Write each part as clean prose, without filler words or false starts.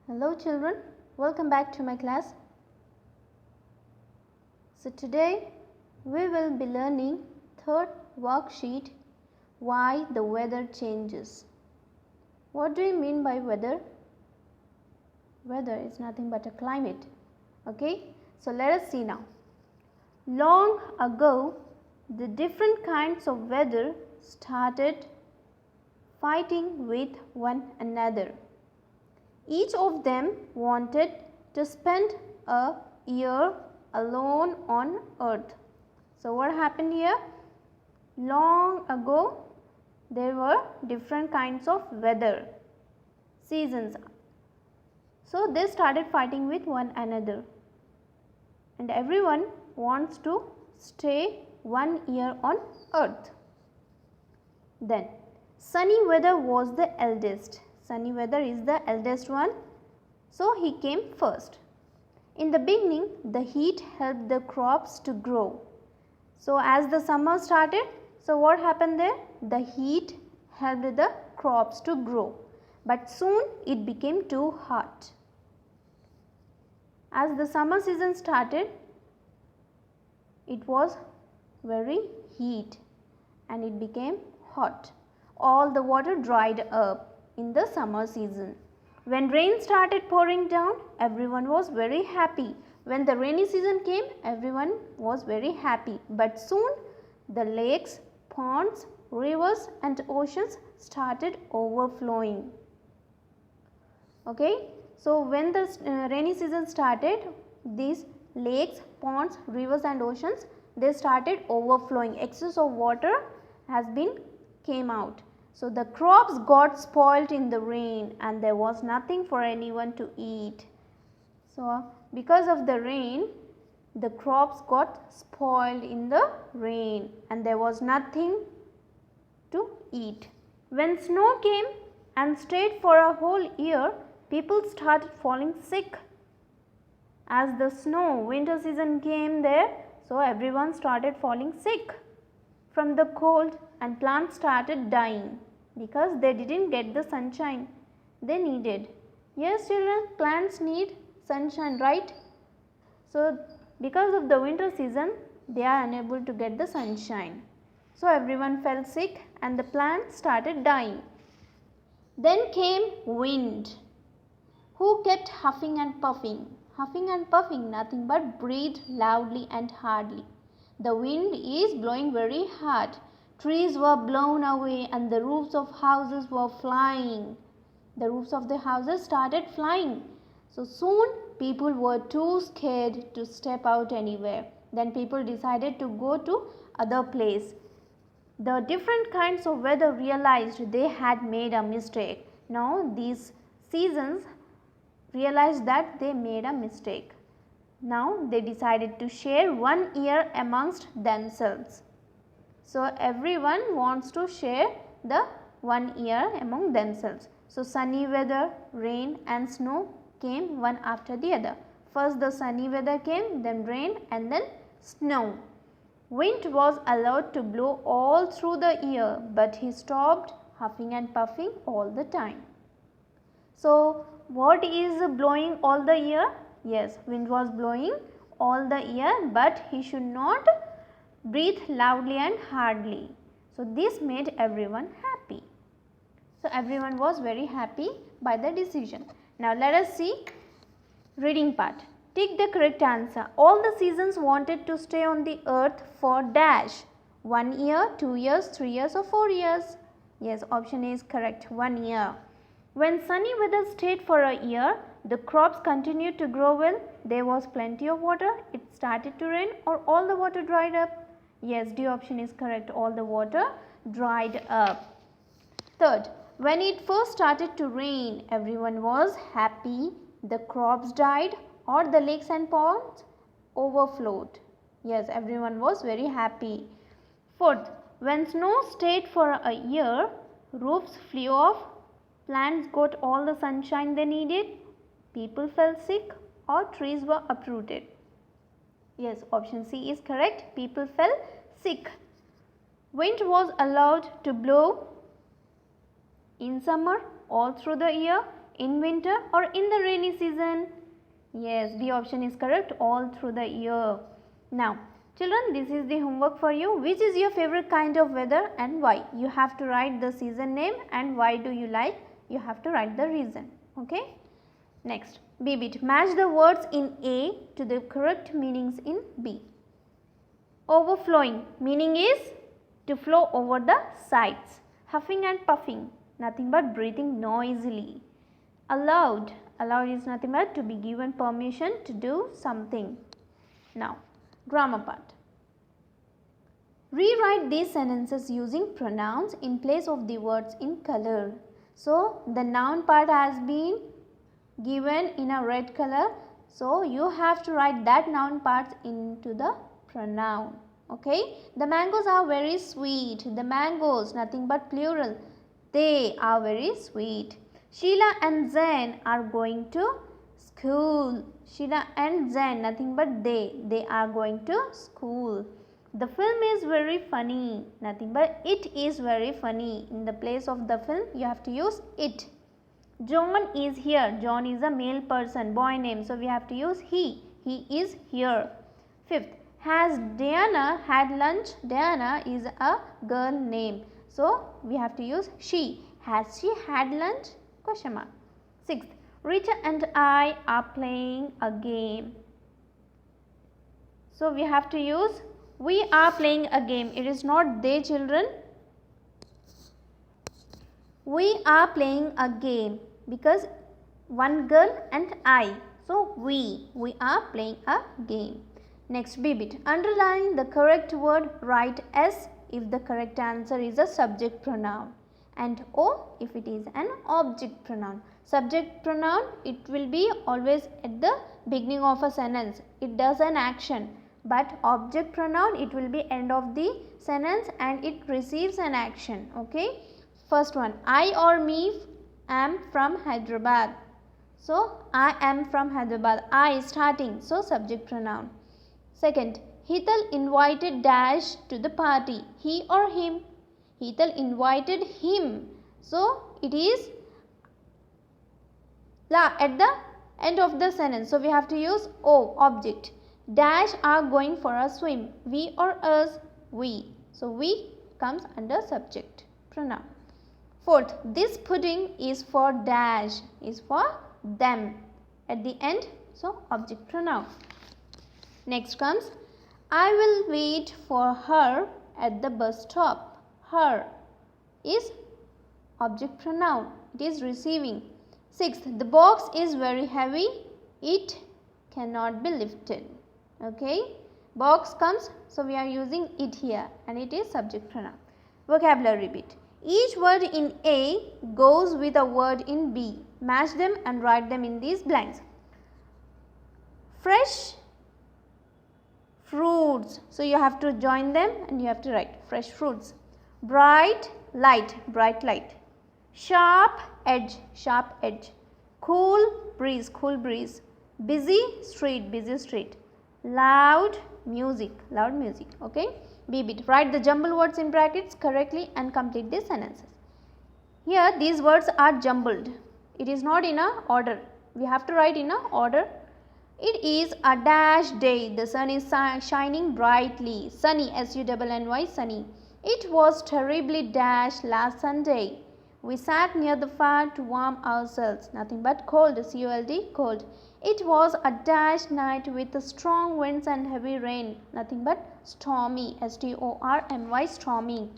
Hello children, welcome back to my class. So today we will be learning third worksheet, why the weather changes. What do you mean by weather? Weather is nothing but a climate. Okay, so let us see now. Long ago, the different kinds of weather started fighting with one another. Each of them wanted to spend a year alone on earth. So what happened here? Long ago there were different kinds of weather, seasons. So they started fighting with one another and everyone wants to stay 1 year on earth. Then sunny weather was the eldest. Sunny weather is the eldest one, so he came first. In the beginning, the heat helped the crops to grow. So as the summer started, so what happened there? The heat helped the crops to grow, but soon it became too hot. As the summer season started, it was very heat and it became hot. All the water dried up in the summer season. When rain started pouring down, everyone was very happy. When the rainy season came, everyone was very happy. But soon the lakes, ponds, rivers and oceans started overflowing. Okay, so when the rainy season started, these lakes, ponds, rivers and oceans, they started overflowing. Excess of water has been came out. So the crops got spoilt in the rain and there was nothing for anyone to eat. So because of the rain, the crops got spoiled in the rain and there was nothing to eat. When snow came and stayed for a whole year, people started falling sick. As the winter season came there, so everyone started falling sick from the cold and plants started dying because they didn't get the sunshine they needed. Yes children, plants need sunshine, right? So because of the winter season, they are unable to get the sunshine. So everyone fell sick and the plants started dying. Then came wind, who kept huffing and puffing. Huffing and puffing, nothing but breathed loudly and hardly. The wind is blowing very hard. Trees were blown away and the roofs of houses were flying. The roofs of the houses started flying. So soon people were too scared to step out anywhere. Then people decided to go to other place. The different kinds of weather realized they had made a mistake. Now these seasons realized that they made a mistake. Now they decided to share 1 year amongst themselves. So everyone wants to share the 1 year among themselves. So sunny weather, rain and snow came one after the other. First the sunny weather came, then rain and then snow. Wind was allowed to blow all through the year, but he stopped huffing and puffing all the time. So what is blowing all the year? Yes, wind was blowing all the year, but he should not breathe loudly and hardly. So this made everyone happy. So everyone was very happy by the decision. Now let us see reading part. Take the correct answer. All the seasons wanted to stay on the earth for dash. 1 year, 2 years, 3 years or 4 years. Yes, option A is correct, 1 year. When sunny weather stayed for a year, the crops continued to grow well. There was plenty of water. It started to rain or all the water dried up. Yes, D option is correct, all the water dried up. Third, when it first started to rain, everyone was happy. The crops died or the lakes and ponds overflowed. Yes, everyone was very happy. Fourth, when snow stayed for a year, roofs flew off, plants got all the sunshine they needed, people fell sick or trees were uprooted. Yes, option C is correct, people fell sick. Wind was allowed to blow in summer all through the year. in winter or in the rainy season? Yes, B option is correct, all through the year. Now, children, this is the homework for you. Which is your favorite kind of weather and why? You have to write the season name and why do you like. You have to write the reason. Okay. Next, B bit. Match the words in A to the correct meanings in B. Overflowing, meaning is to flow over the sides. Huffing and puffing, nothing but breathing noisily. Allowed, allowed is nothing but to be given permission to do something. Now, grammar part. Rewrite these sentences using pronouns in place of the words in color. So, the noun part has been given in a red color. So, you have to write that noun part into the pronoun. Okay. The mangoes are very sweet. The mangoes, nothing but plural. They are very sweet. Sheila and Zen are going to school. Sheila and Zen, nothing but they are going to school. The film is very funny, nothing but it is very funny. In the place of the film, you have to use it. John is here. John is a male person, boy name. So, we have to use he. He is here. Fifth, has Diana had lunch? Diana is a girl name. So, we have to use she. Has she had lunch? Question mark. Sixth, Rita and I are playing a game. So, we have to use we are playing a game. It is not they, children. We are playing a game because one girl and I. So, we are playing a game. Next, B bit. Underline the correct word, write S if the correct answer is a subject pronoun and O if it is an object pronoun. Subject pronoun, it will be always at the beginning of a sentence. It does an action. But object pronoun, it will be end of the sentence and it receives an action. Okay. First one, I or me am from Hyderabad. So, I am from Hyderabad. I starting. So, subject pronoun. Second, Hetal invited Dash to the party. He or him? Hetal invited him. So, it is la at the end of the sentence. So, we have to use O, object. Dash are going for a swim. We or us? We. So, we comes under subject pronoun. Fourth, this pudding is for Dash, is for them. At the end, so object pronoun. Next comes, I will wait for her at the bus stop. Her is object pronoun. It is receiving. Sixth, the box is very heavy. It cannot be lifted. Okay. Box comes, so we are using it here and it is subject pronoun. Vocabulary bit. Each word in A goes with a word in B. Match them and write them in these blanks. Fresh fruits. So, you have to join them and you have to write fresh fruits. Bright light, bright light. Sharp edge, sharp edge. Cool breeze, cool breeze. Busy street, busy street. Loud music, loud music. Okay. B bit. Write the jumbled words in brackets correctly and complete these sentences. Here these words are jumbled. It is not in a order. We have to write in a order. It is a dash day. The sun is shining brightly. Sunny, S-U-N-N-Y, sunny. It was terribly dash last Sunday. We sat near the fire to warm ourselves. Nothing but cold, C-O-L-D, cold. It was a dash night with strong winds and heavy rain. Nothing but stormy, S-T-O-R-M-Y, stormy.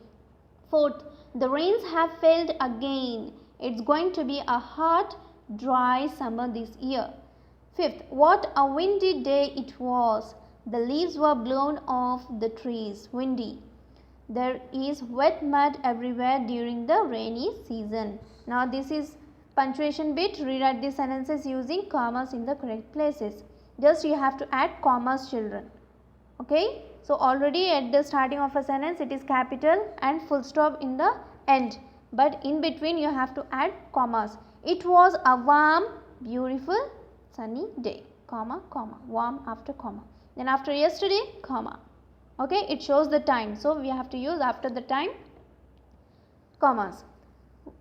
Fourth, the rains have failed again. It's going to be a hot, dry summer this year. Fifth, what a windy day it was. The leaves were blown off the trees, windy. There is wet mud everywhere during the rainy season. Now, this is punctuation bit. Rewrite these sentences using commas in the correct places. Just you have to add commas, children. Okay. So, already at the starting of a sentence it is capital and full stop in the end. But in between you have to add commas. It was a warm, beautiful, sunny day. Comma, comma. Warm after comma. Then after yesterday, comma. Okay. It shows the time. So, we have to use after the time commas.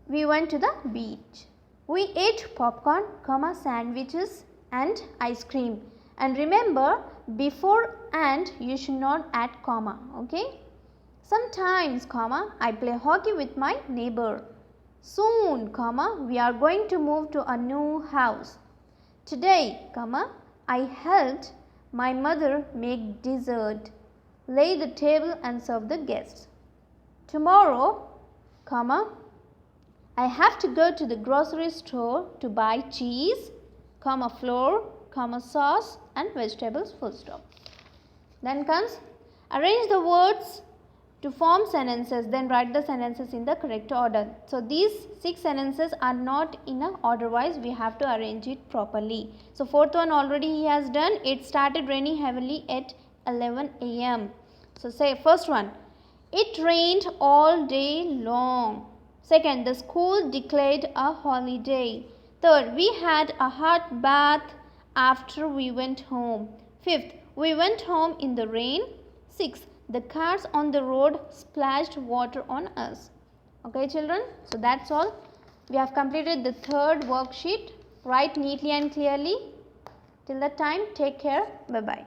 We went to the beach. We ate popcorn, comma, sandwiches and ice cream. And remember, before and you should not add comma, okay. Sometimes, comma, I play hockey with my neighbor. Soon, comma, we are going to move to a new house. Today, comma, I helped my mother make dessert, lay the table and serve the guests. Tomorrow, comma, I have to go to the grocery store to buy cheese, comma, flour, comma, sauce and vegetables, full stop. Then comes arrange the words to form sentences, then write the sentences in the correct order. So, these 6 sentences are not in a order wise, we have to arrange it properly. So, fourth one already he has done. It started raining heavily at 11 a.m. So, say first one, it rained all day long. Second, the school declared a holiday. Third, we had a hot bath after we went home. Fifth, we went home in the rain. Sixth, the cars on the road splashed water on us. Okay, children. So, that's all. We have completed the third worksheet. Write neatly and clearly. Till that time, take care. Bye-bye.